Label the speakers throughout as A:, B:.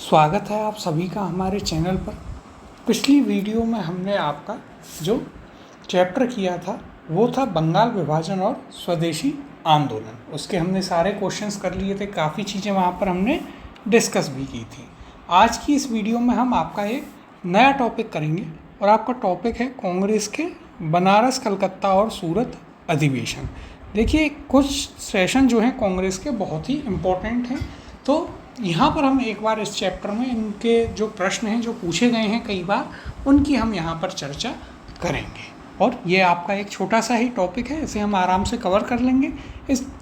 A: स्वागत है आप सभी का हमारे चैनल पर। पिछली वीडियो में हमने आपका जो चैप्टर किया था वो था बंगाल विभाजन और स्वदेशी आंदोलन। उसके हमने सारे क्वेश्चंस कर लिए थे, काफ़ी चीज़ें वहाँ पर हमने डिस्कस भी की थी। आज की इस वीडियो में हम आपका एक नया टॉपिक करेंगे और आपका टॉपिक है कांग्रेस के बनारस, कलकत्ता और सूरत अधिवेशन। देखिए, कुछ सेशन जो हैं कांग्रेस के बहुत ही इम्पोर्टेंट हैं, तो यहाँ पर हम एक बार इस चैप्टर में इनके जो प्रश्न हैं जो पूछे गए हैं कई बार, उनकी हम यहाँ पर चर्चा करेंगे। और ये आपका एक छोटा सा ही टॉपिक है, इसे हम आराम से कवर कर लेंगे।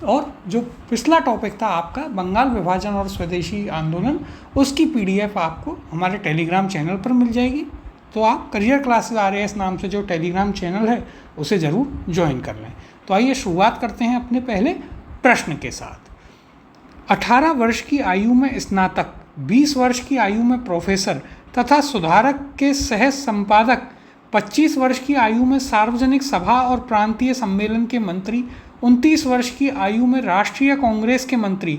A: और जो पिछला टॉपिक था आपका बंगाल विभाजन और स्वदेशी आंदोलन, उसकी PDF आपको हमारे टेलीग्राम चैनल पर मिल जाएगी। तो आप करियर क्लासेस RAS नाम से जो टेलीग्राम चैनल है उसे ज़रूर ज्वाइन कर लें। तो आइए शुरुआत करते हैं अपने पहले प्रश्न के साथ। 18 वर्ष की आयु में स्नातक, 20 वर्ष की आयु में प्रोफेसर तथा सुधारक के सह संपादक, 25 वर्ष की आयु में सार्वजनिक सभा और प्रांतीय सम्मेलन के मंत्री, 29 वर्ष की आयु में राष्ट्रीय कांग्रेस के मंत्री,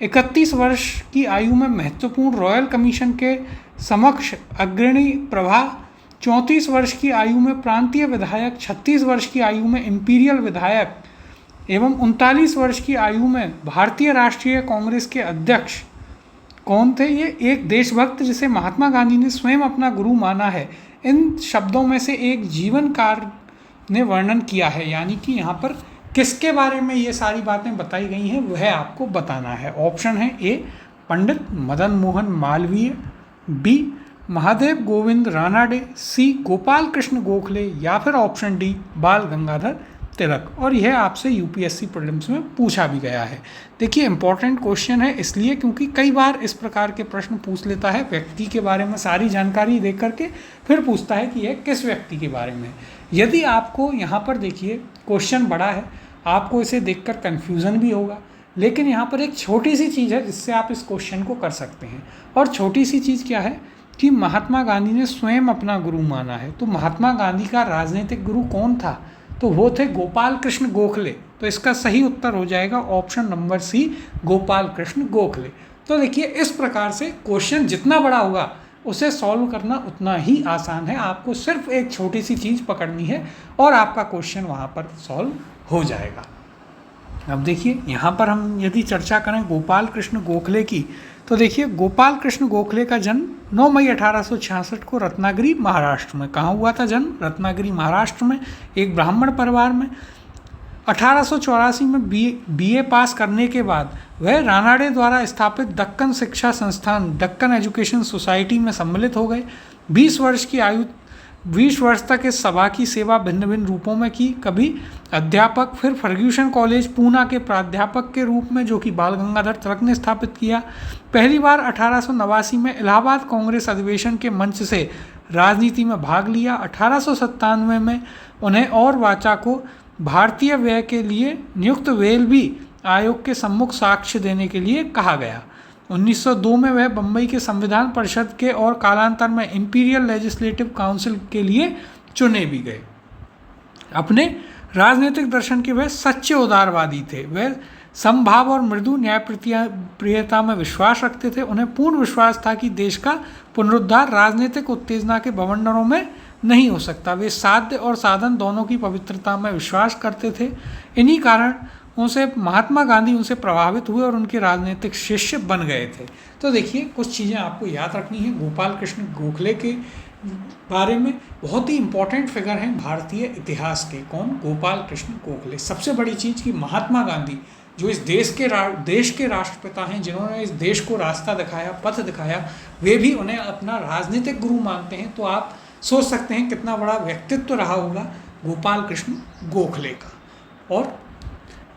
A: 31 वर्ष की आयु में महत्वपूर्ण रॉयल कमीशन के समक्ष अग्रणी प्रभा, 34 वर्ष की आयु में प्रांतीय विधायक, 36 वर्ष की आयु में इंपीरियल विधायक एवं 39 वर्ष की आयु में भारतीय राष्ट्रीय कांग्रेस के अध्यक्ष। कौन थे ये? एक देशभक्त जिसे महात्मा गांधी ने स्वयं अपना गुरु माना है। इन शब्दों में से एक जीवनकार ने वर्णन किया है, यानी कि यहाँ पर किसके बारे में ये सारी बातें बताई गई हैं वह आपको बताना है। ऑप्शन है ए पंडित मदन मोहन मालवीय, बी महादेव गोविंद रानाडे, सी गोपाल कृष्ण गोखले या फिर ऑप्शन डी बाल गंगाधर तिलक। और यह आपसे UPSC प्रीलिम्स में पूछा भी गया है। देखिए, इंपॉर्टेंट क्वेश्चन है इसलिए क्योंकि कई बार इस प्रकार के प्रश्न पूछ लेता है, व्यक्ति के बारे में सारी जानकारी दे करके फिर पूछता है कि यह किस व्यक्ति के बारे में। यदि आपको यहाँ पर देखिए क्वेश्चन बड़ा है, आपको इसे देखकर कन्फ्यूज़न भी होगा, लेकिन यहाँ पर एक छोटी सी चीज़ है जिससे आप इस क्वेश्चन को कर सकते हैं। और छोटी सी चीज़ क्या है कि महात्मा गांधी ने स्वयं अपना गुरु माना है। तो महात्मा गांधी का राजनीतिक गुरु कौन था? तो वो थे गोपाल कृष्ण गोखले। तो इसका सही उत्तर हो जाएगा option number C, Gopal Krishna Gokhale. तो देखिए, इस प्रकार से क्वेश्चन जितना बड़ा होगा उसे सॉल्व करना उतना ही आसान है। आपको सिर्फ एक छोटी सी चीज़ पकड़नी है और आपका क्वेश्चन वहाँ पर सॉल्व हो जाएगा। अब देखिए, यहाँ पर हम यदि चर्चा करें गोपाल कृष्ण गोखले की, तो देखिए गोपाल कृष्ण गोखले का जन्म 9 मई 1866 को रत्नागिरी महाराष्ट्र में। कहाँ हुआ था जन्म? रत्नागिरी महाराष्ट्र में, एक ब्राह्मण परिवार में। 1884 में BA पास करने के बाद वह रानाडे द्वारा स्थापित दक्कन शिक्षा संस्थान दक्कन एजुकेशन सोसाइटी में सम्मिलित हो गए। 20 वर्ष तक इस सभा की सेवा भिन्न भिन्न रूपों में की। कभी अध्यापक, फिर फर्ग्यूसन कॉलेज पूना के प्राध्यापक के रूप में, जो कि बाल गंगाधर तिलक ने स्थापित किया। पहली बार 1889 में इलाहाबाद कांग्रेस अधिवेशन के मंच से राजनीति में भाग लिया। 1897 में उन्हें और वाचा को भारतीय व्यय के लिए नियुक्त वेलबी आयोग के सम्मुख साक्ष्य देने के लिए कहा गया। 1902 में वह बम्बई के संविधान परिषद के और कालांतर में इंपीरियल लेजिस्लेटिव काउंसिल के लिए चुने भी गए। अपने राजनीतिक दर्शन के वह सच्चे उदारवादी थे। वह समभाव और मृदु न्याय प्रियता में विश्वास रखते थे। उन्हें पूर्ण विश्वास था कि देश का पुनरुद्धार राजनीतिक उत्तेजना के बवंडरों में नहीं हो सकता। वे साध्य और साधन दोनों की पवित्रता में विश्वास करते थे। इन्हीं कारण उनसे महात्मा गांधी उनसे प्रभावित हुए और उनके राजनीतिक शिष्य बन गए थे। तो देखिए, कुछ चीज़ें आपको याद रखनी है गोपाल कृष्ण गोखले के बारे में। बहुत ही इंपॉर्टेंट फिगर हैं भारतीय इतिहास के। कौन? गोपाल कृष्ण गोखले। सबसे बड़ी चीज़ कि महात्मा गांधी जो इस देश के राष्ट्रपिता हैं, जिन्होंने इस देश को रास्ता दिखाया, पथ दिखाया, वे भी उन्हें अपना राजनीतिक गुरु मानते हैं। तो आप सोच सकते हैं कितना बड़ा व्यक्तित्व रहा होगा गोपाल कृष्ण गोखले का। और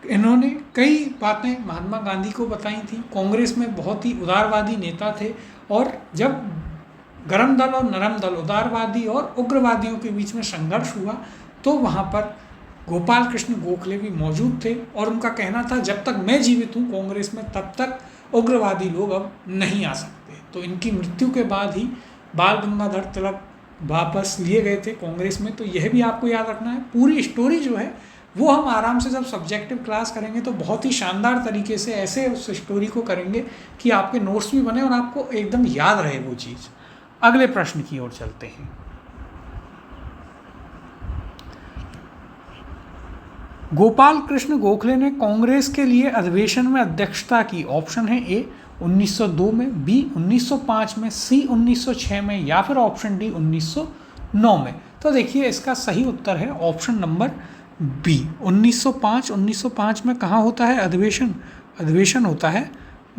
A: इन्होंने कई बातें महात्मा गांधी को बताई थी। कांग्रेस में बहुत ही उदारवादी नेता थे, और जब गरम दल और नरम दल, उदारवादी और उग्रवादियों के बीच में संघर्ष हुआ तो वहाँ पर गोपाल कृष्ण गोखले भी मौजूद थे। और उनका कहना था जब तक मैं जीवित हूँ कांग्रेस में तब तक उग्रवादी लोग अब नहीं आ सकते। तो इनकी मृत्यु के बाद ही बाल गंगाधर तिलक वापस लिए गए थे कांग्रेस में। तो यह भी आपको याद रखना है। पूरी स्टोरी जो है वो हम आराम से जब सब्जेक्टिव क्लास करेंगे तो बहुत ही शानदार तरीके से ऐसे उस स्टोरी को करेंगे कि आपके नोट्स भी बने और आपको एकदम याद रहे वो चीज़। अगले प्रश्न की ओर चलते हैं। गोपाल कृष्ण गोखले ने कांग्रेस के लिए अधिवेशन में अध्यक्षता की। ऑप्शन है ए 1902 में, बी 1905 में, सी 1906 में या फिर ऑप्शन डी 1909 में। तो देखिए इसका सही उत्तर है ऑप्शन नंबर बी 1905। 1905 में कहाँ होता है अधिवेशन? अधिवेशन होता है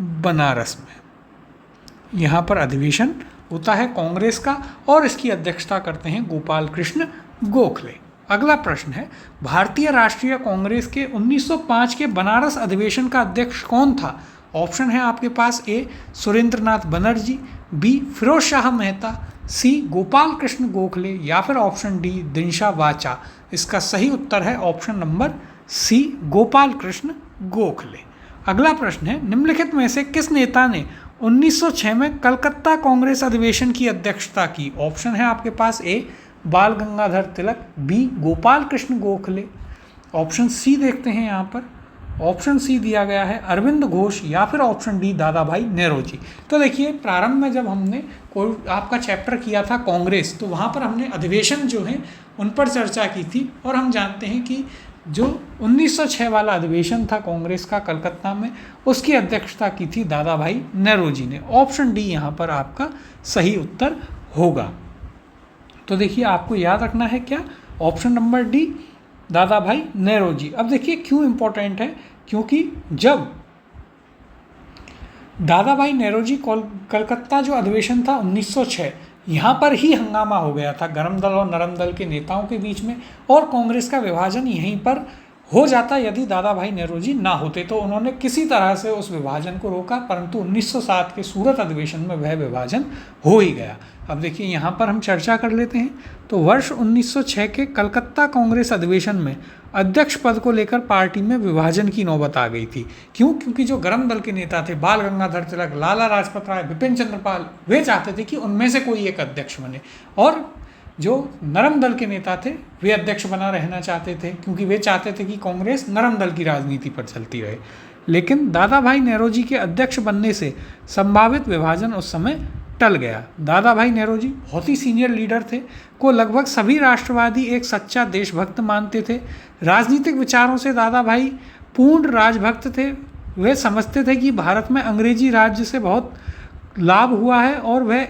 A: बनारस में। यहाँ पर अधिवेशन होता है कांग्रेस का और इसकी अध्यक्षता करते हैं गोपाल कृष्ण गोखले। अगला प्रश्न है, भारतीय राष्ट्रीय कांग्रेस के 1905 के बनारस अधिवेशन का अध्यक्ष कौन था? ऑप्शन है आपके पास ए सुरेंद्रनाथ बनर्जी, बी फिरोज शाह मेहता, सी गोपाल कृष्ण गोखले या फिर ऑप्शन डी दिनशा वाचा। इसका सही उत्तर है option number C Gopal Krishna Gokhale. अगला प्रश्न है, निम्नलिखित में से किस नेता ने 1906 में कलकत्ता कांग्रेस अधिवेशन की अध्यक्षता की? ऑप्शन है आपके पास A Bal Gangadhar Tilak, B Gopal Krishna Gokhale, option C देखते हैं यहाँ पर। ऑप्शन सी दिया गया है अरविंद घोष या फिर ऑप्शन डी दादा भाई नेरोजी। तो देखिए प्रारंभ में जब हमने कोई आपका चैप्टर किया था कांग्रेस, तो वहाँ पर हमने अधिवेशन जो है उन पर चर्चा की थी और हम जानते हैं कि जो 1906 वाला अधिवेशन था कांग्रेस का कलकत्ता में, उसकी अध्यक्षता की थी दादा भाई नेरोजी ने। ऑप्शन डी यहाँ पर आपका सही उत्तर होगा। तो देखिए आपको याद रखना है क्या? ऑप्शन नंबर डी दादा भाई नेरोजी। अब देखिए क्यों इम्पोर्टेंट है, क्योंकि जब दादा भाई नेरोजी कलकत्ता जो अधिवेशन था 1906, यहाँ पर ही हंगामा हो गया था गर्म दल और नरम दल के नेताओं के बीच में और कांग्रेस का विभाजन यहीं पर हो जाता यदि दादा भाई नेरोजी ना होते। तो उन्होंने किसी तरह से उस विभाजन को रोका, परंतु 1907 के सूरत अधिवेशन में वह विभाजन हो ही गया। अब देखिए यहाँ पर हम चर्चा कर लेते हैं। तो वर्ष 1906 के कलकत्ता कांग्रेस अधिवेशन में अध्यक्ष पद को लेकर पार्टी में विभाजन की नौबत आ गई थी। क्यों? क्योंकि जो गर्म दल के नेता थे बाल गंगाधर तिलक, लाला लाजपत राय, बिपिन चंद्र पाल, वे चाहते थे कि उनमें से कोई एक अध्यक्ष बने और जो नरम दल के नेता थे वे अध्यक्ष बना रहना चाहते थे, क्योंकि वे चाहते थे कि कांग्रेस नरम दल की राजनीति पर चलती रहे। लेकिन दादा भाई नेरोजी के अध्यक्ष बनने से संभावित विभाजन उस समय टल गया। दादा भाई नेरोजी बहुत ही सीनियर लीडर थे, को लगभग सभी राष्ट्रवादी एक सच्चा देशभक्त मानते थे। राजनीतिक विचारों से दादा भाई पूर्ण राजभक्त थे। वे समझते थे कि भारत में अंग्रेजी राज्य से बहुत लाभ हुआ है और वह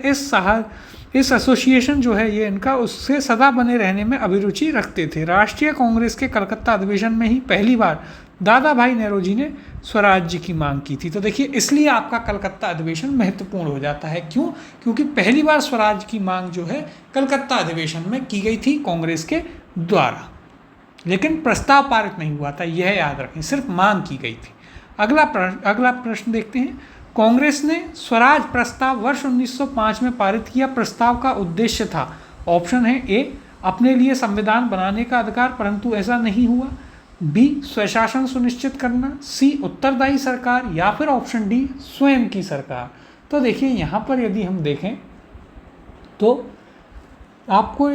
A: इस एसोसिएशन जो है ये इनका उससे सदा बने रहने में अभिरुचि रखते थे। राष्ट्रीय कांग्रेस के कलकत्ता अधिवेशन में ही पहली बार दादा भाई नेरोजी ने स्वराज्य की मांग की थी। तो देखिए इसलिए आपका कलकत्ता अधिवेशन महत्वपूर्ण हो जाता है। क्यों? क्योंकि पहली बार स्वराज की मांग जो है कलकत्ता अधिवेशन में की गई थी कांग्रेस के द्वारा, लेकिन प्रस्ताव पारित नहीं हुआ था, यह याद रखें, सिर्फ मांग की गई थी। अगला प्रश्न देखते हैं। कांग्रेस ने स्वराज प्रस्ताव वर्ष 1905 में पारित किया। प्रस्ताव का उद्देश्य था, ऑप्शन है ए अपने लिए संविधान बनाने का अधिकार, परंतु ऐसा नहीं हुआ, बी स्वशासन सुनिश्चित करना, सी उत्तरदायी सरकार या फिर ऑप्शन डी स्वयं की सरकार। तो देखिए यहाँ पर यदि हम देखें तो आपको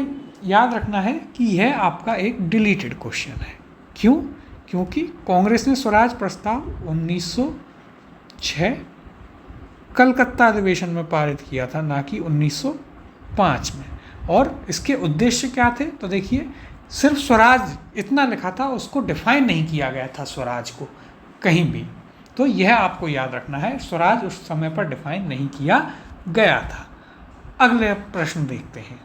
A: याद रखना है कि यह आपका एक डिलीटेड क्वेश्चन है। क्यों? क्योंकि कांग्रेस ने स्वराज प्रस्ताव 1906 कलकत्ता अधिवेशन में पारित किया था, ना कि 1905 में। और इसके उद्देश्य क्या थे? तो देखिए सिर्फ स्वराज इतना लिखा था, उसको डिफाइन नहीं किया गया था स्वराज को कहीं भी। तो यह आपको याद रखना है, स्वराज उस समय पर डिफाइन नहीं किया गया था। अगले प्रश्न देखते हैं।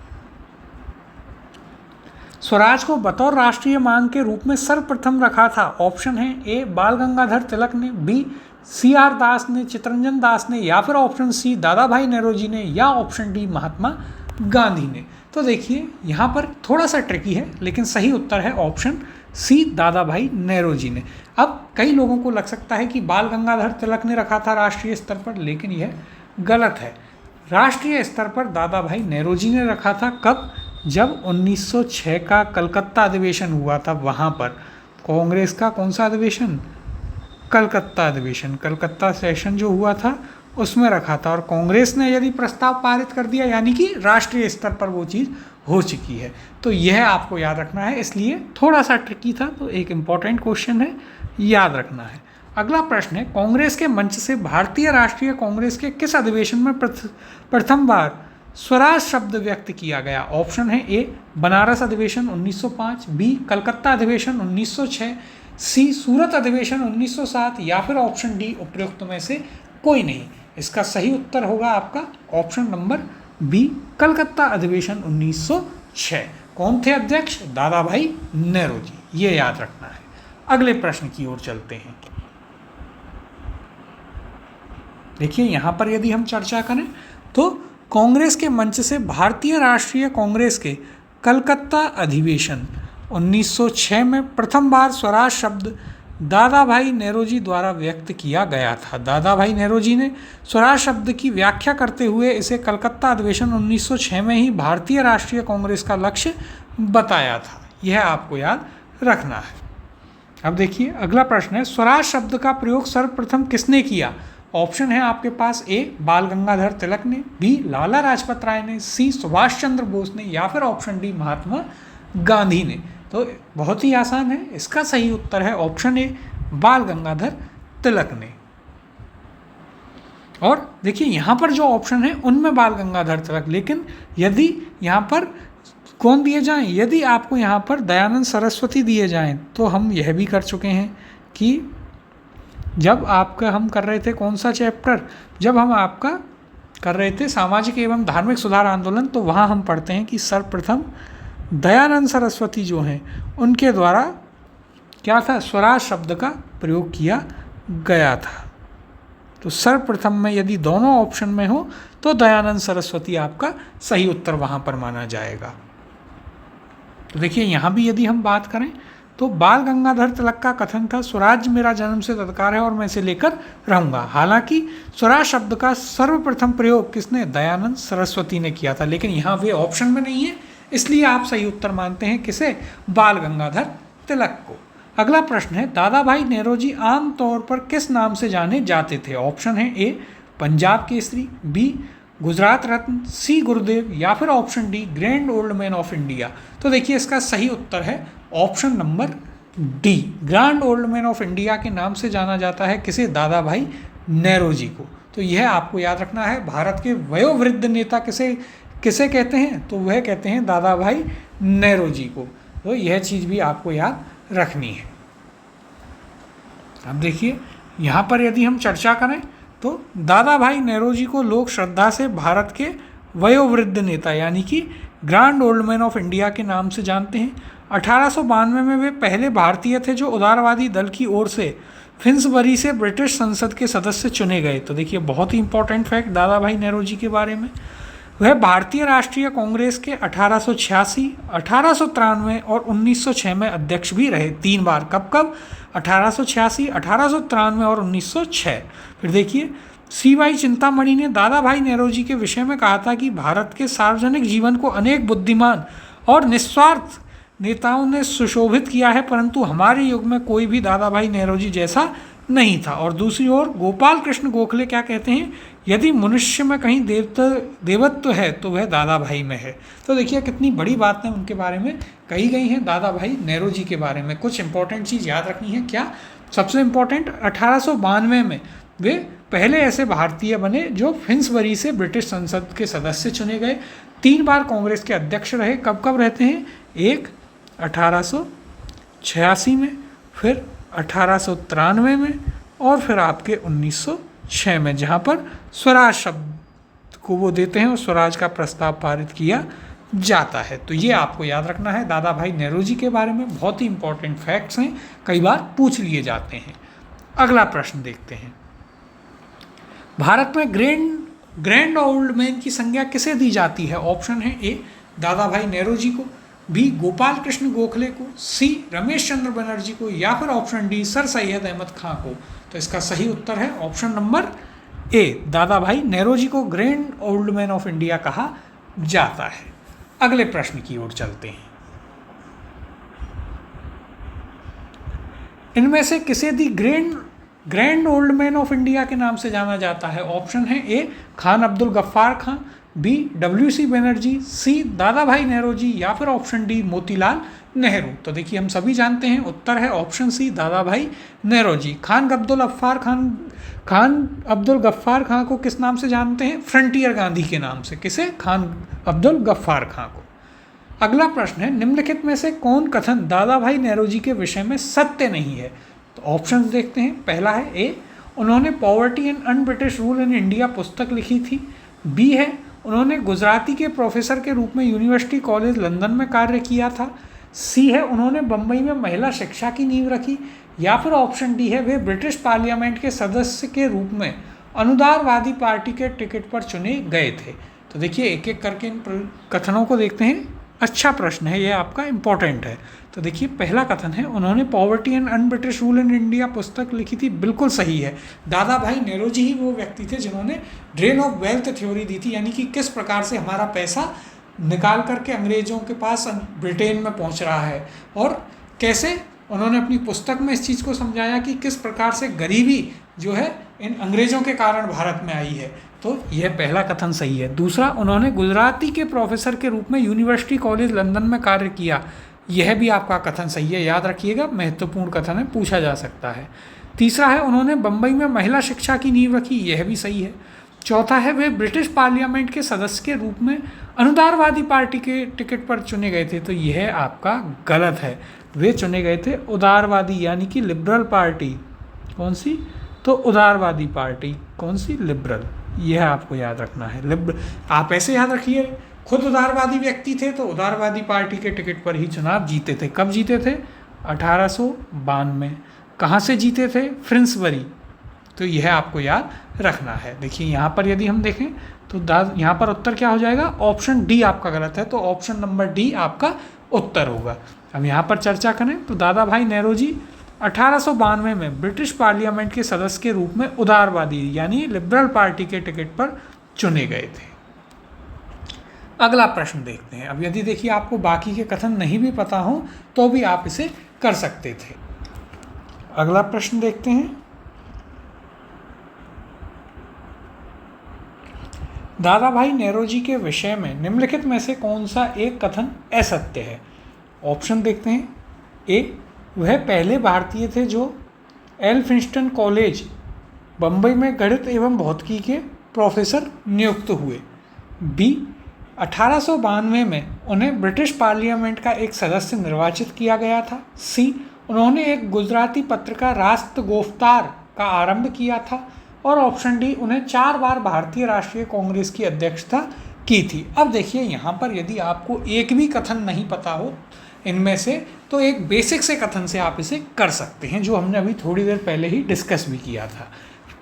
A: स्वराज को बतौर राष्ट्रीय मांग के रूप में सर्वप्रथम रखा था। ऑप्शन है ए बाल गंगाधर तिलक ने, बी CR दास ने, चित्तरंजन दास ने या फिर ऑप्शन सी दादा भाई नेरोजी ने या ऑप्शन डी महात्मा गांधी ने। तो देखिए यहाँ पर थोड़ा सा ट्रिकी है, लेकिन सही उत्तर है ऑप्शन सी दादा भाई नेरोजी ने। अब कई लोगों को लग सकता है कि बाल गंगाधर तिलक ने रखा था राष्ट्रीय स्तर पर, लेकिन यह गलत है। राष्ट्रीय स्तर पर दादा भाई नेरोजी ने रखा था। कब? जब 1906 का कलकत्ता अधिवेशन हुआ था, वहाँ पर कांग्रेस का कौन सा अधिवेशन? कलकत्ता अधिवेशन, कलकत्ता सेशन जो हुआ था उसमें रखा था और कांग्रेस ने यदि प्रस्ताव पारित कर दिया यानी कि राष्ट्रीय स्तर पर वो चीज़ हो चुकी है। तो यह आपको याद रखना है, इसलिए थोड़ा सा ट्रिकी था, तो एक इम्पॉर्टेंट क्वेश्चन है, याद रखना है। अगला प्रश्न है, कांग्रेस के मंच से भारतीय राष्ट्रीय कांग्रेस के किस अधिवेशन में प्रथम बार स्वराज शब्द व्यक्त किया गया? ऑप्शन है ए बनारस अधिवेशन 1905, बी कलकत्ता अधिवेशन 1906, सी सूरत अधिवेशन 1907 या फिर ऑप्शन डी उपरोक्त में से कोई नहीं। इसका सही उत्तर होगा आपका ऑप्शन नंबर बी कलकत्ता अधिवेशन 1906। कौन थे अध्यक्ष? दादा भाई नेहरू जी, ये याद रखना है। अगले प्रश्न की ओर चलते हैं। देखिए यहाँ पर यदि हम चर्चा करें तो कांग्रेस के मंच से भारतीय राष्ट्रीय कांग्रेस के कलकत्ता अधिवेशन 1906 में प्रथम बार स्वराज शब्द दादा भाई नेहरू द्वारा व्यक्त किया गया था। दादा भाई नेहरू ने स्वराज शब्द की व्याख्या करते हुए इसे कलकत्ता अधिवेशन 1906 में ही भारतीय राष्ट्रीय कांग्रेस का लक्ष्य बताया था। यह आपको याद रखना है। अब देखिए अगला प्रश्न है, स्वराज शब्द का प्रयोग सर्वप्रथम किसने किया? ऑप्शन है आपके पास ए बाल गंगाधर तिलक ने, बी लाला लाजपत राय ने, सी सुभाष चंद्र बोस ने या फिर ऑप्शन डी महात्मा गांधी ने। तो बहुत ही आसान है, इसका सही उत्तर है ऑप्शन ए बाल गंगाधर तिलक ने। और देखिए यहाँ पर जो ऑप्शन है उनमें बाल गंगाधर तिलक, लेकिन यदि यहाँ पर कौन दिए जाएं, यदि आपको यहाँ पर दयानंद सरस्वती दिए जाएं तो हम यह भी कर चुके हैं कि जब आपका हम कर रहे थे कौन सा चैप्टर, जब हम आपका कर रहे थे सामाजिक एवं धार्मिक सुधार आंदोलन, तो वहाँ हम पढ़ते हैं कि सर्वप्रथम दयानंद सरस्वती जो हैं उनके द्वारा क्या था, स्वराज शब्द का प्रयोग किया गया था। तो सर्वप्रथम में यदि दोनों ऑप्शन में हो तो दयानंद सरस्वती आपका सही उत्तर वहाँ पर माना जाएगा। तो देखिए यहाँ भी यदि हम बात करें तो बाल गंगाधर तिलक का कथन था, स्वराज मेरा जन्म से अधिकार है और मैं इसे लेकर रहूंगा। हालांकि स्वराज शब्द का सर्वप्रथम प्रयोग किसने? दयानंद सरस्वती ने किया था, लेकिन यहाँ वे ऑप्शन में नहीं है, इसलिए आप सही उत्तर मानते हैं किसे? बाल गंगाधर तिलक को। अगला प्रश्न है, दादा भाई नेहरू जी आम तौर पर किस नाम से जाने जाते थे? ऑप्शन है ए पंजाब केसरी, बी गुजरात रत्न, सी गुरुदेव या फिर option D grand old man of India. तो देखिए इसका सही उत्तर है option number D, grand old man of India के नाम से जाना जाता है किसे? दादा भाई नेहरू जी को। तो यह आपको याद रखना है। भारत के वयोवृद्ध नेता किसे किसे कहते हैं? तो वह कहते हैं दादा भाई नेहरू जी को। तो यह चीज़ भी आपको याद रखनी है। अब देखिए यहाँ पर यदि हम चर्चा करें तो दादा भाई नेहरू जी को लोग श्रद्धा से भारत के वयोवृद्ध नेता यानी कि grand old man of India के नाम से जानते हैं। 1892 में वे पहले भारतीय थे जो उदारवादी दल की ओर से फिन्सबरी से ब्रिटिश संसद के सदस्य चुने गए। तो देखिए बहुत ही इंपॉर्टेंट फैक्ट दादा भाई नेहरू जी के बारे में। वह भारतीय राष्ट्रीय कांग्रेस के 1886, 1893 और 1906 में अध्यक्ष भी रहे 3 बार। कब कब? 1886, 1893 और 1906। फिर देखिए CY चिंतामणि ने दादा भाई नेहरू जी के विषय में कहा था कि भारत के सार्वजनिक जीवन को अनेक बुद्धिमान और निस्वार्थ नेताओं ने सुशोभित किया है, परंतु हमारे युग में कोई भी दादा भाई नेहरू जी जैसा नहीं था। और दूसरी ओर गोपाल कृष्ण गोखले क्या कहते हैं? यदि मनुष्य में कहीं देवत्व है तो वह दादा भाई में है। तो देखिए कितनी बड़ी बातें उनके बारे में कही गई हैं, दादा भाई नेहरू जी के बारे में। कुछ इंपॉर्टेंट चीज़ याद रखनी है। क्या सबसे इम्पोर्टेंट? 1892 में वे पहले ऐसे भारतीय बने जो फिन्सबरी से ब्रिटिश संसद के सदस्य चुने गए। 3 बार कांग्रेस के अध्यक्ष रहे। कब कब रहते हैं? एक 1886 में, फिर 1893 में और फिर आपके 1906 में, जहाँ पर स्वराज शब्द को वो देते हैं और स्वराज का प्रस्ताव पारित किया जाता है। तो ये आपको याद रखना है दादा भाई नेहरू जी के बारे में। बहुत ही इंपॉर्टेंट फैक्ट्स हैं, कई बार पूछ लिए जाते हैं। अगला प्रश्न देखते हैं। भारत में ग्रैंड ओल्ड मैन की संज्ञा किसे दी जाती है? ऑप्शन है ए दादा भाई नेहरू जी को, बी गोपाल कृष्ण गोखले को, सी रमेश चंद्र बनर्जी को या फिर option D sir Syed Ahmed Khan को। तो इसका सही उत्तर है ऑप्शन नंबर ए, दादा भाई नेहरू जी को grand old man of India कहा जाता है। अगले प्रश्न की ओर चलते हैं। इनमें से किसे the grand grand old man of India के नाम से जाना जाता है? ऑप्शन है A Khan Abdul Ghaffar Khan, B WC Banerjee, C Dadabhai Nehru ji, या फिर ऑप्शन डी मोतीलाल नेहरू। तो देखिए हम सभी जानते हैं उत्तर है option C Dadabhai Nehru ji. Khan Abdul Ghaffar खां को किस नाम से जानते हैं? फ्रंटियर गांधी के नाम से। किसे? खान अब्दुल गफ्फार खां को। अगला प्रश्न है निम्नलिखित में से कौन कथन दादा भाई नेहरूजी के विषय में सत्य नहीं है? तो ऑप्शंस देखते हैं। पहला है ए उन्होंने poverty and un British rule in India पुस्तक लिखी थी। बी है उन्होंने गुजराती के प्रोफेसर के रूप में यूनिवर्सिटी कॉलेज लंदन में कार्य किया था। सी है उन्होंने बम्बई में महिला शिक्षा की नींव रखी। या फिर ऑप्शन डी है वे ब्रिटिश पार्लियामेंट के सदस्य के रूप में अनुदारवादी पार्टी के टिकट पर चुने गए थे। तो देखिए एक एक करके इन कथनों को देखते हैं। अच्छा प्रश्न है, ये आपका इंपॉर्टेंट है। तो देखिए पहला कथन है उन्होंने poverty and un British rule in India पुस्तक लिखी थी, बिल्कुल सही है। दादा भाई नेहरूजी ही वो व्यक्ति थे जिन्होंने ड्रेन ऑफ वेल्थ थ्योरी दी थी, यानी कि किस प्रकार से हमारा पैसा निकाल करके अंग्रेजों के पास ब्रिटेन में पहुंच रहा है, और कैसे उन्होंने अपनी पुस्तक में इस चीज़ को समझाया कि किस प्रकार से गरीबी जो है इन अंग्रेजों के कारण भारत में आई है। तो यह पहला कथन सही है। दूसरा, उन्होंने गुजराती के प्रोफेसर के रूप में यूनिवर्सिटी कॉलेज लंदन में कार्य किया, यह भी आपका कथन सही है। याद रखिएगा, महत्वपूर्ण कथन है, पूछा जा सकता है। तीसरा है उन्होंने बम्बई में महिला शिक्षा की नींव रखी, यह भी सही है। चौथा है वे ब्रिटिश पार्लियामेंट के सदस्य के रूप में अनुदारवादी पार्टी के टिकट पर चुने गए थे, तो यह आपका गलत है। वे चुने गए थे उदारवादी यानी कि लिबरल पार्टी। कौन सी? तो उदारवादी पार्टी। कौन सी? लिबरल। यह आपको याद रखना है। आप ऐसे याद रखिए, खुद उदारवादी व्यक्ति थे तो उदारवादी पार्टी के टिकट पर ही चुनाव जीते थे। कब जीते थे? 1892। कहाँ से जीते थे? फ्रिंसबरी। तो यह आपको याद रखना है। देखिए यहाँ पर यदि हम देखें तो यहाँ पर उत्तर क्या हो जाएगा? ऑप्शन डी आपका गलत है, तो ऑप्शन नंबर डी आपका उत्तर होगा। हम यहाँ पर चर्चा करें तो दादा भाई नेहरूजी 1892 में ब्रिटिश पार्लियामेंट के सदस्य के रूप में उदारवादी यानी लिबरल पार्टी के टिकट पर चुने गए थे। अगला प्रश्न देखते हैं। अब यदि देखिए आपको बाकी के कथन नहीं भी पता हो तो भी आप इसे कर सकते थे। अगला प्रश्न देखते हैं। दादा भाई नेहरूजी के विषय में निम्नलिखित में से कौन सा एक कथन असत्य है? ऑप्शन देखते हैं। ए वह पहले भारतीय थे जो एल्फिंस्टन कॉलेज बम्बई में गणित एवं भौतिकी के प्रोफेसर नियुक्त हुए। बी 1892 में उन्हें ब्रिटिश पार्लियामेंट का एक सदस्य निर्वाचित किया गया था। सी उन्होंने एक गुजराती पत्रिका राष्ट्रगोफ्तार का आरंभ किया था। और ऑप्शन डी उन्हें 4 बार भारतीय राष्ट्रीय कांग्रेस की अध्यक्षता की थी। अब देखिए यहाँ पर यदि आपको एक भी कथन नहीं पता हो इनमें से, तो एक बेसिक से कथन से आप इसे कर सकते हैं, जो हमने अभी थोड़ी देर पहले ही डिस्कस भी किया था।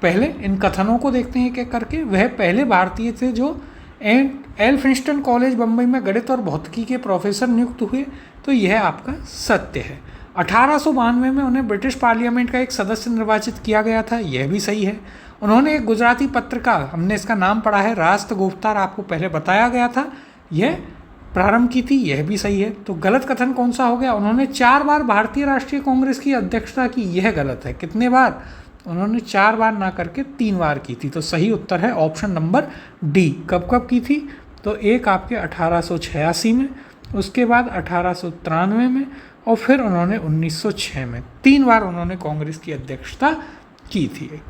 A: पहले इन कथनों को देखते हैं क्या करके। वह पहले भारतीय थे जो एल्फिंस्टन कॉलेज बम्बई में गणित और भौतिकी के प्रोफेसर नियुक्त हुए, तो यह आपका सत्य है। 1892 में उन्हें ब्रिटिश पार्लियामेंट का एक सदस्य निर्वाचित किया गया था, यह भी सही है। उन्होंने एक गुजराती पत्रिका, हमने इसका नाम पढ़ा है राष्ट्रगोफ्तार, आपको पहले बताया गया था, यह प्रारंभ की थी, यह भी सही है। तो गलत कथन कौन सा हो गया? उन्होंने 4 बार भारतीय राष्ट्रीय कांग्रेस की अध्यक्षता की, यह गलत है। कितने बार? उन्होंने 4 बार ना करके 3 बार की थी। तो सही उत्तर है ऑप्शन नंबर डी। कब कब की थी? तो एक आपके 1886 में, उसके बाद 1893 में, और फिर उन्होंने 1906 में 3 बार उन्होंने कांग्रेस की अध्यक्षता की थी।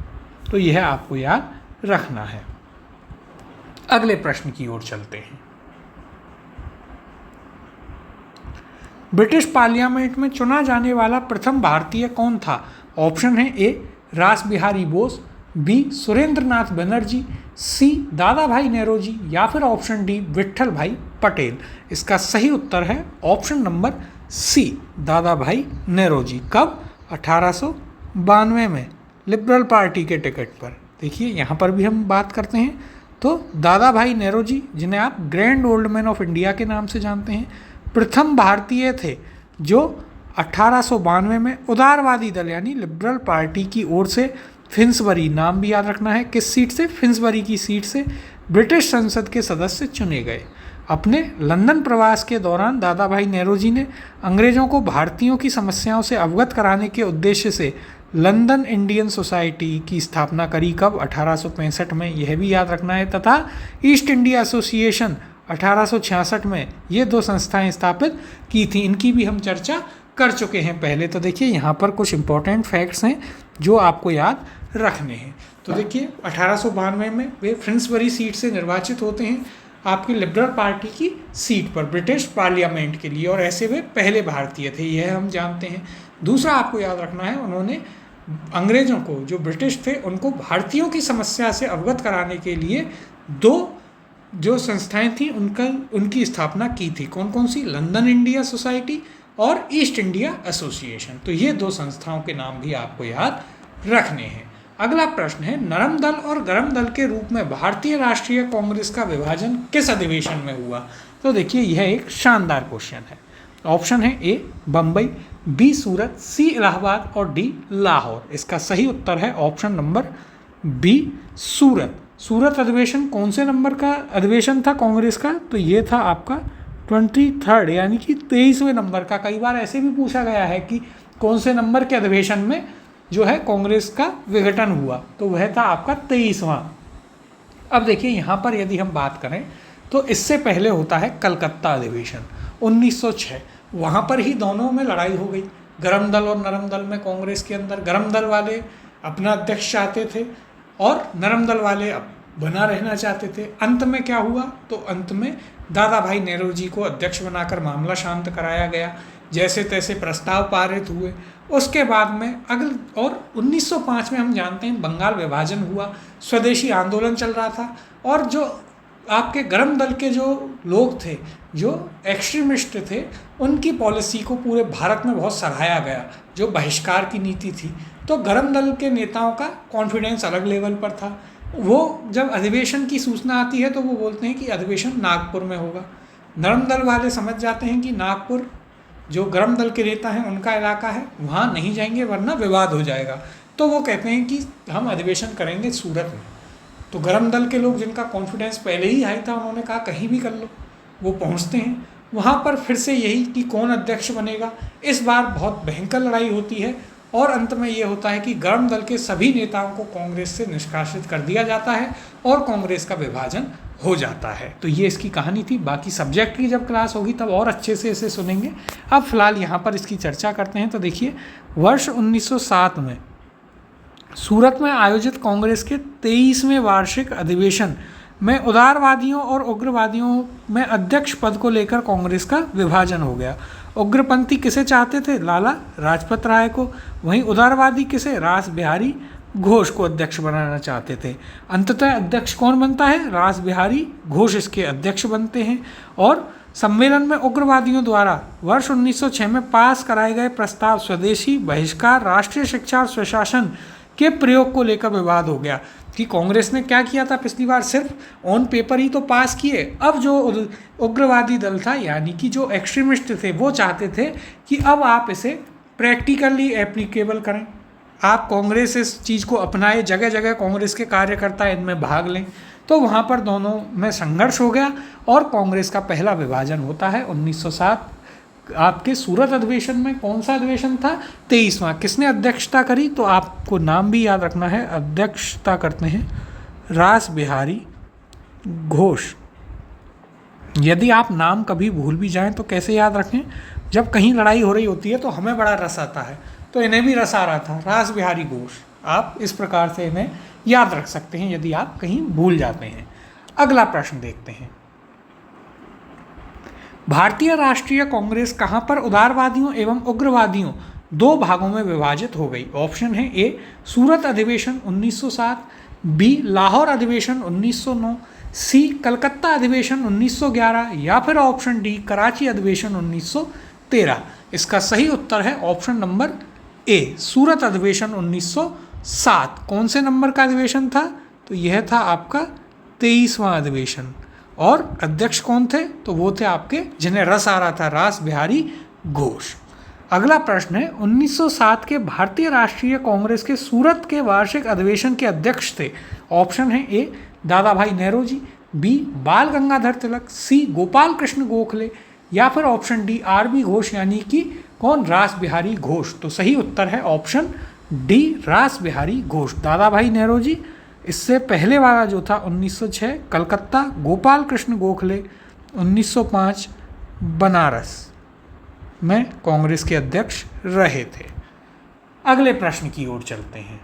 A: तो यह आपको याद रखना है। अगले प्रश्न की ओर चलते हैं। ब्रिटिश पार्लियामेंट में चुना जाने वाला प्रथम भारतीय कौन था? ऑप्शन है ए रास बिहारी बोस, बी सुरेंद्र नाथ बनर्जी, सी दादा भाई नेहरूजी, या फिर ऑप्शन डी विट्ठल भाई पटेल। इसका सही उत्तर है ऑप्शन नंबर सी दादा भाई नेहरूजी। कब? 1892 में लिबरल पार्टी के टिकट पर। देखिए यहाँ पर भी हम बात करते हैं तो दादा भाई नेहरूजी, जिन्हें आप grand old man of India के नाम से जानते हैं, प्रथम भारतीय थे जो 1892 में उदारवादी दल यानी लिबरल पार्टी की ओर से फिंसबरी, नाम भी याद रखना है, किस सीट से? फिंसबरी की सीट से ब्रिटिश संसद के सदस्य चुने गए। अपने लंदन प्रवास के दौरान दादा भाई नेहरू जी ने अंग्रेज़ों को भारतीयों की समस्याओं से अवगत कराने के उद्देश्य से लंदन इंडियन सोसाइटी की स्थापना करी। कब? 1865 में, यह भी याद रखना है। तथा ईस्ट इंडिया एसोसिएशन 1866 में ये दो संस्थाएं स्थापित की थी। इनकी भी हम चर्चा कर चुके हैं पहले। तो देखिए यहाँ पर कुछ इंपॉर्टेंट फैक्ट्स हैं जो आपको याद रखने हैं। तो देखिए 1892 में वे फ्रिंसबरी सीट से निर्वाचित होते हैं आपकी लिबरल पार्टी की सीट पर ब्रिटिश पार्लियामेंट के लिए, और ऐसे वे पहले भारतीय थे, यह हम जानते हैं। दूसरा आपको याद रखना है, उन्होंने अंग्रेज़ों को, जो ब्रिटिश थे, उनको भारतीयों की समस्या से अवगत कराने के लिए दो जो संस्थाएं थी उनकी स्थापना की थी। कौन कौन सी? लंदन इंडिया सोसाइटी और ईस्ट इंडिया एसोसिएशन। तो ये दो संस्थाओं के नाम भी आपको याद रखने हैं। अगला प्रश्न है, नरम दल और गरम दल के रूप में भारतीय राष्ट्रीय कांग्रेस का विभाजन किस अधिवेशन में हुआ? तो देखिए यह एक शानदार क्वेश्चन है। ऑप्शन है ए बम्बई, बी सूरत, सी इलाहाबाद और डी लाहौर। इसका सही उत्तर है ऑप्शन नंबर बी सूरत। सूरत अधिवेशन कौन से नंबर का अधिवेशन था कांग्रेस का? तो ये था आपका 23 यानी कि 23वें नंबर का। कई बार ऐसे भी पूछा गया है कि कौन से नंबर के अधिवेशन में जो है कांग्रेस का विघटन हुआ, तो वह था आपका 23वां। अब देखिए यहाँ पर यदि हम बात करें तो इससे पहले होता है कलकत्ता अधिवेशन 1906। वहाँ पर ही दोनों में लड़ाई हो गई, गरम दल और नरम दल में। कांग्रेस के अंदर गरम दल वाले अपना अध्यक्ष चाहते थे और नरम दल वाले अब बना रहना चाहते थे। अंत में क्या हुआ? तो अंत में दादा भाई नेहरू जी को अध्यक्ष बनाकर मामला शांत कराया गया, जैसे तैसे प्रस्ताव पारित हुए। उसके बाद में और 1905 में हम जानते हैं बंगाल विभाजन हुआ, स्वदेशी आंदोलन चल रहा था, और जो आपके गरम दल के जो लोग थे, जो एक्सट्रीमिस्ट थे, उनकी पॉलिसी को पूरे भारत में बहुत सराहाया गया, जो बहिष्कार की नीति थी। तो गरम दल के नेताओं का कॉन्फिडेंस अलग लेवल पर था। वो जब अधिवेशन की सूचना आती है तो वो बोलते हैं कि अधिवेशन नागपुर में होगा। नरम दल वाले समझ जाते हैं कि नागपुर जो गरम दल के नेता हैं उनका इलाका है, वहाँ नहीं जाएंगे वरना विवाद हो जाएगा। तो वो कहते हैं कि हम अधिवेशन करेंगे सूरत में। तो गरम दल के लोग जिनका कॉन्फिडेंस पहले ही हाई था, उन्होंने कहा कहीं भी कर लो। वो पहुँचते हैं वहाँ पर, फिर से यही कि कौन अध्यक्ष बनेगा। इस बार बहुत भयंकर लड़ाई होती है और अंत में ये होता है कि गरम दल के सभी नेताओं को कांग्रेस से निष्कासित कर दिया जाता है और कांग्रेस का विभाजन हो जाता है। तो ये इसकी कहानी थी। बाकी सब्जेक्ट की जब क्लास होगी तब और अच्छे से इसे सुनेंगे। अब फिलहाल यहाँ पर इसकी चर्चा करते हैं। तो देखिए वर्ष 1907 में सूरत में आयोजित कांग्रेस के 23वें वार्षिक अधिवेशन में उदारवादियों और उग्रवादियों में अध्यक्ष पद को लेकर कांग्रेस का विभाजन हो गया। उग्रपंथी किसे चाहते थे? लाला लाजपत राय को। वहीं उदारवादी किसे? रास बिहारी घोष को अध्यक्ष बनाना चाहते थे। अंततः अध्यक्ष कौन बनता है? रास बिहारी घोष इसके अध्यक्ष बनते हैं। और सम्मेलन में उग्रवादियों द्वारा वर्ष 1906 में पास कराए गए प्रस्ताव स्वदेशी, बहिष्कार, राष्ट्रीय शिक्षा और स्वशासन के प्रयोग को लेकर विवाद हो गया कि कांग्रेस ने क्या किया था पिछली बार, सिर्फ ऑन पेपर ही तो पास किए। अब जो उग्रवादी दल था, यानी कि जो एक्सट्रीमिस्ट थे, वो चाहते थे कि अब आप इसे प्रैक्टिकली एप्लीकेबल करें, आप कांग्रेस इस चीज़ को अपनाए, जगह जगह कांग्रेस के कार्यकर्ता इनमें भाग लें। तो वहाँ पर दोनों में संघर्ष हो गया और कांग्रेस का पहला विभाजन होता है 1907। आपके सूरत अधिवेशन में कौन सा अधिवेशन था? 23वां। किसने अध्यक्षता करी? तो आपको नाम भी याद रखना है। अध्यक्षता करते हैं रास बिहारी घोष। यदि आप नाम कभी भूल भी जाएं तो कैसे याद रखें? जब कहीं लड़ाई हो रही होती है तो हमें बड़ा रस आता है, तो इन्हें भी रस आ रहा था, रास बिहारी घोष। आप इस प्रकार से इन्हें याद रख सकते हैं यदि आप कहीं भूल जाते हैं। अगला प्रश्न देखते हैं। भारतीय राष्ट्रीय कांग्रेस कहाँ पर उदारवादियों एवं उग्रवादियों दो भागों में विभाजित हो गई? ऑप्शन है ए सूरत अधिवेशन 1907, बी लाहौर अधिवेशन 1909, सी कलकत्ता अधिवेशन 1911 या फिर ऑप्शन डी कराची अधिवेशन 1913। इसका सही उत्तर है ऑप्शन नंबर ए सूरत अधिवेशन 1907। कौन से नंबर का अधिवेशन था? तो यह था आपका 23वां अधिवेशन। और अध्यक्ष कौन थे? तो वो थे आपके जिन्हें रस आ रहा था, रास बिहारी घोष। अगला प्रश्न है 1907 के भारतीय राष्ट्रीय कांग्रेस के सूरत के वार्षिक अधिवेशन के अध्यक्ष थे। ऑप्शन है ए दादा भाई नेहरू जी, बी बाल गंगाधर तिलक, सी गोपाल कृष्ण गोखले, या फिर ऑप्शन डी आर.बी. घोष यानी कि कौन, रास बिहारी घोष। तो सही उत्तर है ऑप्शन डी रास बिहारी घोष। दादा भाई नौरोजी, इससे पहले वाला जो था 1906 कलकत्ता, गोपाल कृष्ण गोखले 1905 बनारस में कांग्रेस के अध्यक्ष रहे थे। अगले प्रश्न की ओर चलते हैं।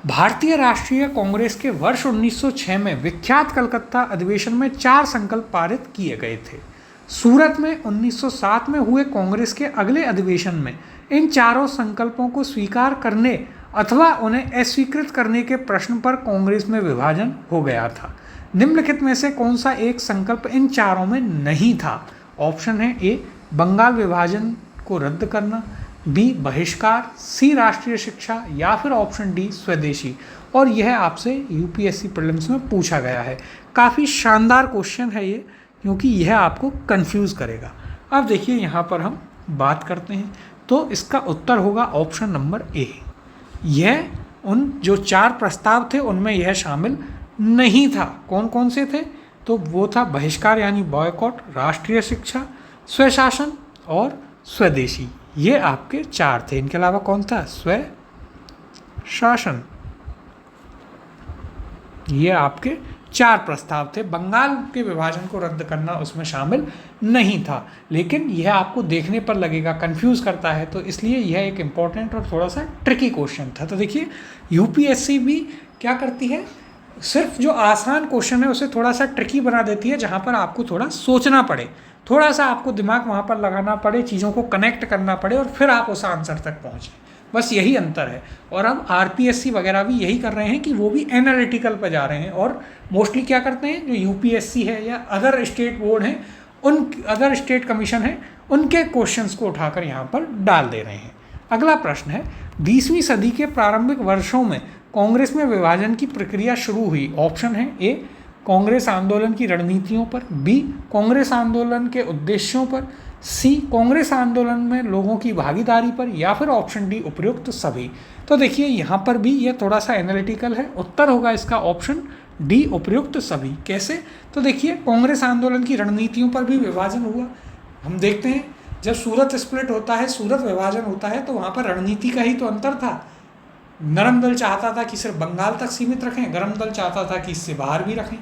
A: भारतीय राष्ट्रीय कांग्रेस के वर्ष 1906 में विख्यात कलकत्ता अधिवेशन में 4 संकल्प पारित किए गए थे। सूरत में 1907 में हुए कांग्रेस के अगले अधिवेशन में इन चारों संकल्पों को स्वीकार करने अथवा उन्हें अस्वीकृत करने के प्रश्न पर कांग्रेस में विभाजन हो गया था। निम्नलिखित में से कौन सा एक संकल्प इन चारों में नहीं था? ऑप्शन है ए बंगाल विभाजन को रद्द करना, बी बहिष्कार, सी राष्ट्रीय शिक्षा, या फिर ऑप्शन डी स्वदेशी। और यह आपसे यूपीएससी प्रीलिम्स में पूछा गया है। काफ़ी शानदार क्वेश्चन है ये, क्योंकि यह आपको कंफ्यूज करेगा। अब देखिए यहाँ पर हम बात करते हैं, तो इसका उत्तर होगा ऑप्शन नंबर ए। यह उन जो 4 प्रस्ताव थे उनमें यह शामिल नहीं था। कौन कौन से थे? तो वो था बहिष्कार यानी बॉयकॉट, राष्ट्रीय शिक्षा, स्वशासन और स्वदेशी। ये आपके 4 थे। इनके अलावा कौन था? स्वशासन। ये आपके 4 प्रस्ताव थे। बंगाल के विभाजन को रद्द करना उसमें शामिल नहीं था, लेकिन यह आपको देखने पर लगेगा कंफ्यूज करता है, तो इसलिए यह एक इम्पॉर्टेंट और थोड़ा सा ट्रिकी क्वेश्चन था। तो देखिए यूपीएससी भी क्या करती है, सिर्फ जो आसान क्वेश्चन है उसे थोड़ा सा ट्रिकी बना देती है, जहाँ पर आपको थोड़ा सोचना पड़े, थोड़ा सा आपको दिमाग वहाँ पर लगाना पड़े, चीज़ों को कनेक्ट करना पड़े और फिर आप उस आंसर तक पहुँचें। बस यही अंतर है। और अब आरपीएससी वगैरह भी यही कर रहे हैं कि वो भी एनालिटिकल पर जा रहे हैं, और मोस्टली क्या करते हैं, जो यूपीएससी है या अदर स्टेट बोर्ड हैं, उन अदर स्टेट कमीशन है, उनके क्वेश्चंस को उठाकर यहाँ पर डाल दे रहे हैं। अगला प्रश्न है, 20वीं सदी के प्रारंभिक वर्षों में कांग्रेस में विभाजन की प्रक्रिया शुरू हुई। ऑप्शन है ए कांग्रेस आंदोलन की रणनीतियों पर, बी कांग्रेस आंदोलन के उद्देश्यों पर, सी कांग्रेस आंदोलन में लोगों की भागीदारी पर, या फिर ऑप्शन डी उपयुक्त सभी। तो देखिए यहाँ पर भी ये थोड़ा सा एनालिटिकल है। उत्तर होगा इसका ऑप्शन डी उपयुक्त सभी। कैसे? तो देखिए कांग्रेस आंदोलन की रणनीतियों पर भी विभाजन हुआ। हम देखते हैं जब सूरत स्प्लिट होता है, सूरत विभाजन होता है, तो वहाँ पर रणनीति का ही तो अंतर था। नरम दल चाहता था कि सिर्फ बंगाल तक सीमित रखें, गरम दल चाहता था कि इससे बाहर भी रखें।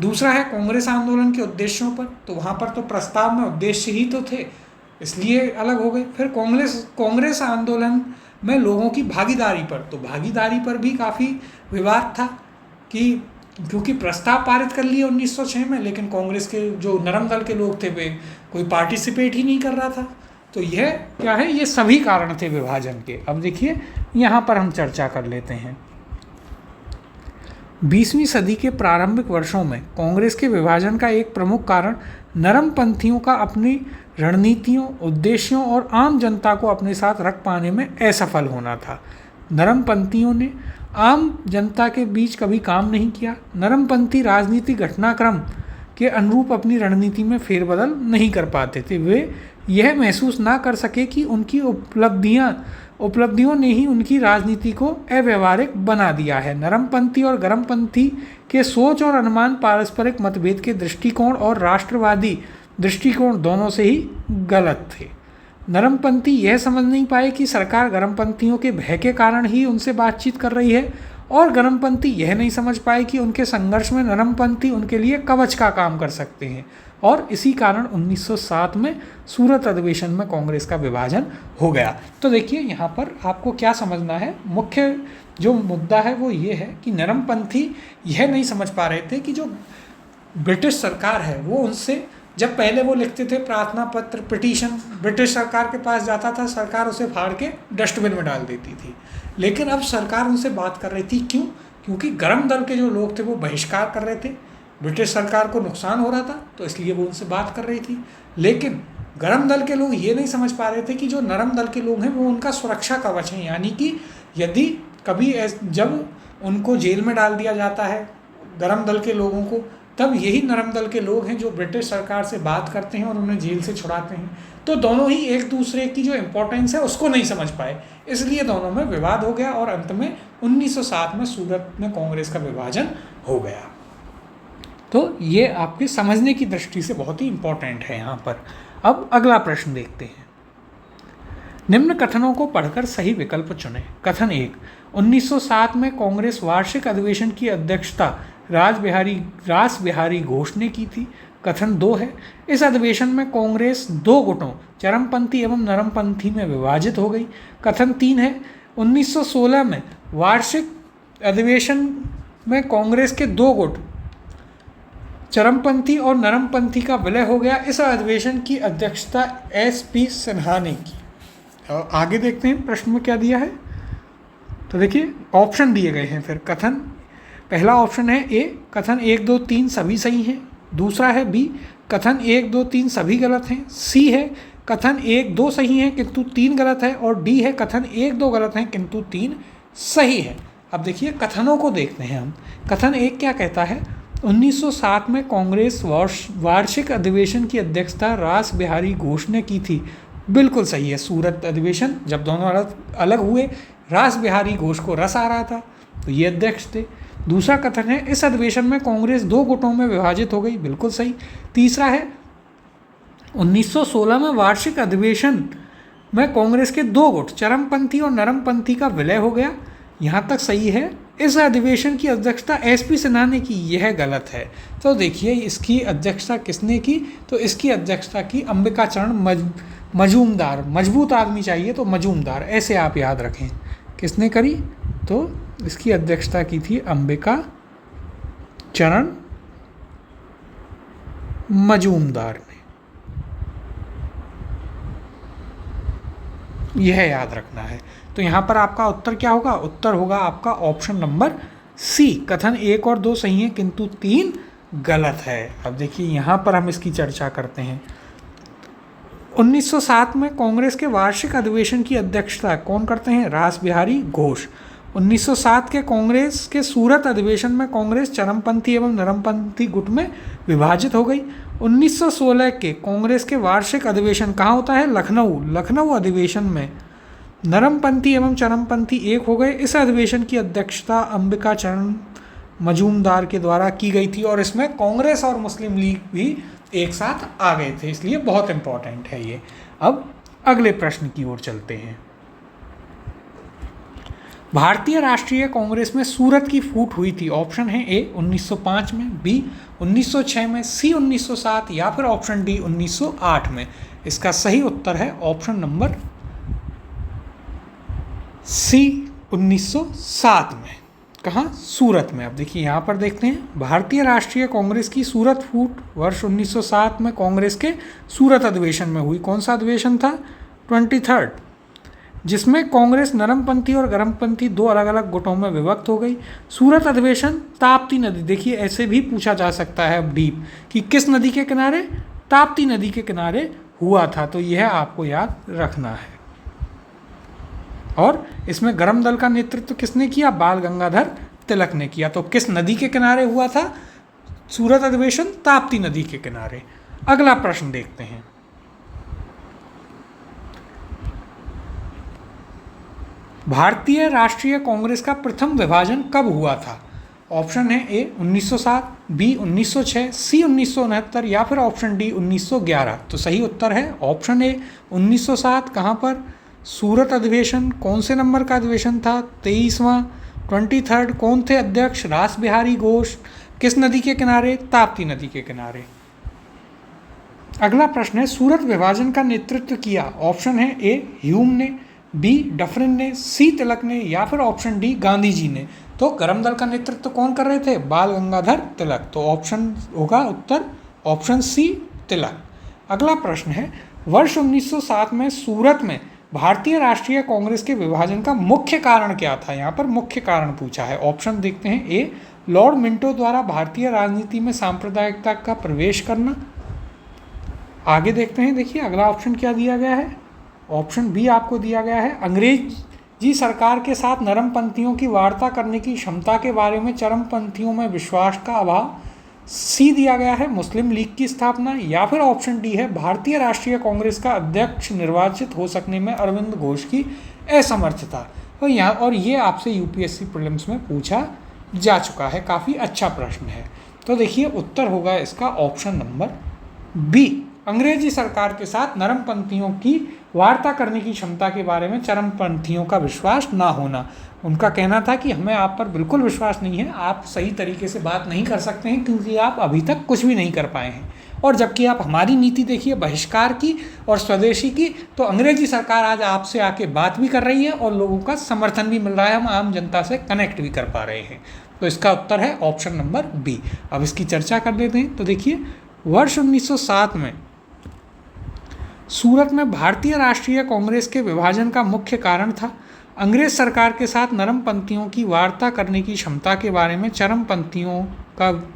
A: दूसरा है कांग्रेस आंदोलन के उद्देश्यों पर, तो वहाँ पर तो प्रस्ताव में उद्देश्य ही तो थे, इसलिए अलग हो गए। फिर कांग्रेस आंदोलन में लोगों की भागीदारी पर, तो भागीदारी पर भी काफ़ी विवाद था कि क्योंकि प्रस्ताव पारित कर लिए 1906 में, लेकिन कांग्रेस के जो नरम दल के लोग थे वे कोई पार्टिसिपेट ही नहीं कर रहा था। तो यह क्या है, ये सभी कारण थे विभाजन के। अब देखिए यहाँ पर हम चर्चा कर लेते हैं। 20वीं सदी के प्रारंभिक वर्षों में कांग्रेस के विभाजन का एक प्रमुख कारण नरमपंथियों का अपनी रणनीतियों, उद्देश्यों और आम जनता को अपने साथ रख पाने में असफल होना था। नरमपंथियों ने आम जनता के बीच कभी काम नहीं किया। नरमपंथी राजनीतिक घटनाक्रम के अनुरूप अपनी रणनीति में फेरबदल नहीं कर पाते थे। वे यह महसूस ना कर सके कि उनकी उपलब्धियों ने ही उनकी राजनीति को अव्यवहारिक बना दिया है। नरमपंथी और गरमपंथी के सोच और अनुमान पारस्परिक मतभेद के दृष्टिकोण और राष्ट्रवादी दृष्टिकोण दोनों से ही गलत थे। नरमपंथी यह समझ नहीं पाए कि सरकार गरमपंथियों के भय के कारण ही उनसे बातचीत कर रही है, और गरमपंथी यह नहीं समझ पाए कि उनके संघर्ष में नरमपंथी उनके लिए कवच का काम कर सकते हैं। और इसी कारण 1907 में सूरत अधिवेशन में कांग्रेस का विभाजन हो गया। तो देखिए यहाँ पर आपको क्या समझना है, मुख्य जो मुद्दा है वो ये है कि नरमपंथी यह नहीं समझ पा रहे थे कि जो ब्रिटिश सरकार है वो उनसे, जब पहले वो लिखते थे प्रार्थना पत्र, पिटीशन, ब्रिटिश सरकार के पास जाता था, सरकार उसे फाड़ के डस्टबिन में डाल देती थी। लेकिन अब सरकार उनसे बात कर रही थी। क्यों? क्योंकि गरम दल के जो लोग थे वो बहिष्कार कर रहे थे, ब्रिटिश सरकार को नुकसान हो रहा था, तो इसलिए वो उनसे बात कर रही थी। लेकिन गरम दल के लोग ये नहीं समझ पा रहे थे कि जो नरम दल के लोग हैं वो उनका सुरक्षा कवच है। यानी कि यदि कभी जब उनको जेल में डाल दिया जाता है गरम दल के लोगों को, तब यही नरम दल के लोग हैं जो ब्रिटिश सरकार से बात करते हैं और उन्हें जेल से छुड़ाते हैं। तो दोनों ही एक दूसरे की जो इम्पोर्टेंस है उसको नहीं समझ पाए, इसलिए दोनों में विवाद हो गया और अंत में 1907 में सूरत में कांग्रेस का विभाजन हो गया। तो ये आपके समझने की दृष्टि से बहुत ही इम्पोर्टेंट है यहाँ पर। अब अगला प्रश्न देखते हैं। निम्न कथनों को पढ़कर सही विकल्प चुनें। कथन 1, 1907 में कांग्रेस वार्षिक अधिवेशन की अध्यक्षता रास बिहारी घोष ने की थी। कथन 2 है, इस अधिवेशन में कांग्रेस 2 गुटों चरमपंथी एवं नरमपंथी में विभाजित हो गई। कथन 3 है, 1916 में वार्षिक अधिवेशन में कांग्रेस के 2 गुट चरमपंथी और नरमपंथी का विलय हो गया। इस अधिवेशन की अध्यक्षता SP सिन्हा ने की। आगे देखते हैं प्रश्न में क्या दिया है। तो देखिए ऑप्शन दिए गए हैं फिर। कथन पहला ऑप्शन है ए, कथन 1 2 3 सभी सही हैं। दूसरा है बी, कथन 1 2 3 सभी गलत हैं। सी है, कथन 1 2 सही हैं किंतु 3 गलत है। और डी है, कथन 1 2 गलत हैं किंतु 3 सही है। अब देखिए कथनों को देखते हैं हम। कथन 1 क्या कहता है, 1907 में कांग्रेस वार्षिक अधिवेशन की अध्यक्षता रास बिहारी घोष ने की थी। बिल्कुल सही है। सूरत अधिवेशन जब दोनों अलग हुए, रास बिहारी घोष को रस आ रहा था तो ये अध्यक्ष थे। दूसरा कथन है, इस अधिवेशन में कांग्रेस 2 गुटों में विभाजित हो गई। बिल्कुल सही। तीसरा है, 1916 में वार्षिक अधिवेशन में कांग्रेस के 2 गुट चरमपंथी और नरमपंथी का विलय हो गया। यहाँ तक सही है। इस अधिवेशन की अध्यक्षता SP सिन्हा ने की, यह गलत है। तो देखिए इसकी अध्यक्षता किसने की, तो इसकी अध्यक्षता की अंबिका चरण मजूमदार। मजबूत आदमी चाहिए तो मजूमदार, ऐसे आप याद रखें। किसने करी, तो इसकी अध्यक्षता की थी अंबिका चरण मजूमदार ने। यह याद रखना है। तो यहाँ पर आपका उत्तर क्या होगा, उत्तर होगा आपका ऑप्शन नंबर सी, कथन 1 और 2 सही हैं किंतु 3 गलत है। अब देखिए यहाँ पर हम इसकी चर्चा करते हैं। 1907 में कांग्रेस के वार्षिक अधिवेशन की अध्यक्षता कौन करते हैं, रास बिहारी घोष। 1907 के कांग्रेस के सूरत अधिवेशन में कांग्रेस चरमपंथी एवं नरमपंथी गुट में विभाजित हो गई। 1916 के कांग्रेस के वार्षिक अधिवेशन कहाँ होता है, लखनऊ अधिवेशन में नरमपंथी एवं चरमपंथी एक हो गए। इस अधिवेशन की अध्यक्षता अंबिका चरण मजूमदार के द्वारा की गई थी और इसमें कांग्रेस और मुस्लिम लीग भी एक साथ आ गए थे, इसलिए बहुत इंपॉर्टेंट है ये। अब अगले प्रश्न की ओर चलते हैं। भारतीय राष्ट्रीय कांग्रेस में सूरत की फूट हुई थी। ऑप्शन है ए 1905 में, बी 1906 में, सी 1907 या फिर ऑप्शन डी 1908 में। इसका सही उत्तर है ऑप्शन नंबर सी 1907 में। कहाँ, सूरत में। अब देखिए यहाँ पर देखते हैं, भारतीय राष्ट्रीय कांग्रेस की सूरत फूट वर्ष 1907 में कांग्रेस के सूरत अधिवेशन में हुई। कौन सा अधिवेशन था, 23rd, जिसमें कांग्रेस नरमपंथी और गरमपंथी 2 अलग अलग गुटों में विभक्त हो गई। सूरत अधिवेशन ताप्ती नदी, देखिए ऐसे भी पूछा जा सकता है अब डीप कि किस नदी के किनारे, ताप्ती नदी के किनारे हुआ था, तो यह आपको याद रखना है। और इसमें गरम दल का नेतृत्व किसने किया, बाल गंगाधर तिलक ने किया। तो किस नदी के किनारे हुआ था सूरत अधिवेशन, ताप्ती नदी के किनारे। अगला प्रश्न देखते हैं। भारतीय राष्ट्रीय कांग्रेस का प्रथम विभाजन कब हुआ था। ऑप्शन है ए 1907, बी 1906, सी 1969 या फिर ऑप्शन डी 1911। तो सही उत्तर है ऑप्शन ए 1907। कहाँ पर, सूरत अधिवेशन। कौन से नंबर का अधिवेशन था, 23वां। 23rd, कौन थे अध्यक्ष, रास बिहारी घोष। किस नदी के किनारे, ताप्ती नदी के किनारे। अगला प्रश्न है, सूरत विभाजन का नेतृत्व किया। ऑप्शन है ए ह्यूम ने, बी डफरिन ने, सी तिलक ने या फिर ऑप्शन डी गांधी जी ने। तो गरम दल का नेतृत्व कौन कर रहे थे, बाल गंगाधर तिलक। तो ऑप्शन होगा उत्तर ऑप्शन सी तिलक। अगला प्रश्न है, वर्ष 1907 में सूरत में भारतीय राष्ट्रीय कांग्रेस के विभाजन का मुख्य कारण क्या था। यहाँ पर मुख्य कारण पूछा है। ऑप्शन देखते हैं, ए लॉर्ड मिंटो द्वारा भारतीय राजनीति में सांप्रदायिकता का प्रवेश करना। आगे देखते हैं, देखिए अगला ऑप्शन क्या दिया गया है, ऑप्शन बी आपको दिया गया है, अंग्रेजी सरकार के साथ नरमपंथियों की वार्ता करने की क्षमता के बारे में चरमपंथियों में विश्वास का अभाव। सी दिया गया है मुस्लिम लीग की स्थापना, या फिर ऑप्शन डी है भारतीय राष्ट्रीय कांग्रेस का अध्यक्ष निर्वाचित हो सकने में अरविंद घोष की असमर्थता। तो यहाँ और ये आपसे यूपीएससी प्रीलिम्स में पूछा जा चुका है, काफ़ी अच्छा प्रश्न है। तो देखिए उत्तर होगा इसका ऑप्शन नंबर बी। अंग्रेजी सरकार के साथ नरमपंथियों की वार्ता करने की क्षमता के बारे में चरमपंथियों का विश्वास ना होना। उनका कहना था कि हमें आप पर बिल्कुल विश्वास नहीं है, आप सही तरीके से बात नहीं कर सकते हैं क्योंकि आप अभी तक कुछ भी नहीं कर पाए हैं। और जबकि आप हमारी नीति देखिए बहिष्कार की और स्वदेशी की, तो अंग्रेजी सरकार आज आपसे आके बात भी कर रही है और लोगों का समर्थन भी मिल रहा है, हम आम जनता से कनेक्ट भी कर पा रहे हैं। तो इसका उत्तर है ऑप्शन नंबर बी। अब इसकी चर्चा कर लेते हैं। तो देखिए वर्ष 1907 में सूरत में भारतीय राष्ट्रीय कांग्रेस के विभाजन का मुख्य कारण था अंग्रेज सरकार के साथ नरमपंथियों की वार्ता करने की क्षमता के बारे में चरमपंथियों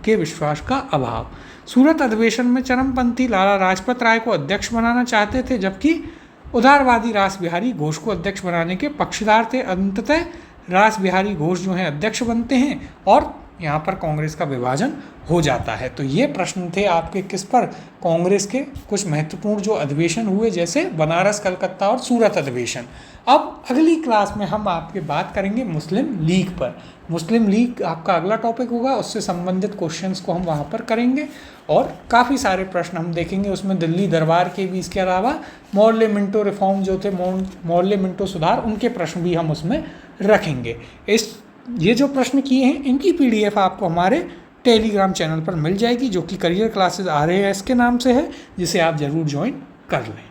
A: के विश्वास का अभाव। सूरत अधिवेशन में चरमपंथी लाला लाजपत राय को अध्यक्ष बनाना चाहते थे, जबकि उदारवादी रास बिहारी घोष को अध्यक्ष बनाने के पक्षधर थे। अंततः रास बिहारी घोष जो हैं अध्यक्ष बनते हैं और यहाँ पर कांग्रेस का विभाजन हो जाता है। तो ये प्रश्न थे आपके किस पर, कांग्रेस के कुछ महत्वपूर्ण जो अधिवेशन हुए जैसे बनारस, कलकत्ता और सूरत अधिवेशन। अब अगली क्लास में हम आपके बात करेंगे मुस्लिम लीग पर। मुस्लिम लीग आपका अगला टॉपिक होगा, उससे संबंधित क्वेश्चंस को हम वहाँ पर करेंगे और काफ़ी सारे प्रश्न हम देखेंगे उसमें दिल्ली दरबार के भी, इसके अलावा मौर्य मिंटो रिफॉर्म जो थे, मौर्य मिंटो सुधार, उनके प्रश्न भी हम उसमें रखेंगे। ये जो प्रश्न किए हैं इनकी पीडीएफ आपको हमारे टेलीग्राम चैनल पर मिल जाएगी, जो कि करियर क्लासेस RAS के नाम से है, जिसे आप ज़रूर ज्वाइन कर लें।